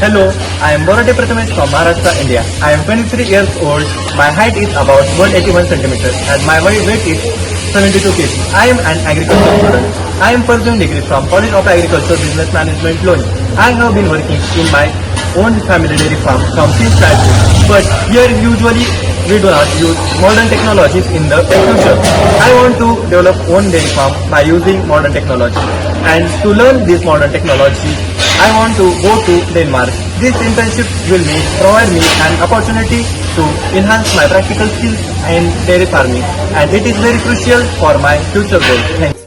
Hello, I am Borate Prathamesh from Maharashtra, India. I am 23 years old. My height is about 181 centimeters and my weight is 72 kg. I am an agriculture student. I am pursuing degree from College of Agriculture Business Management, Loni. I have been working in my own family dairy farm from since childhood. But here usually we do not use modern technologies in the future. I want to develop own dairy farm by using modern technology. And to learn this modern technology, I want to go to Denmark. This internship will provide me an opportunity to enhance my practical skills in dairy farming, and it is very crucial for my future goals. Thanks.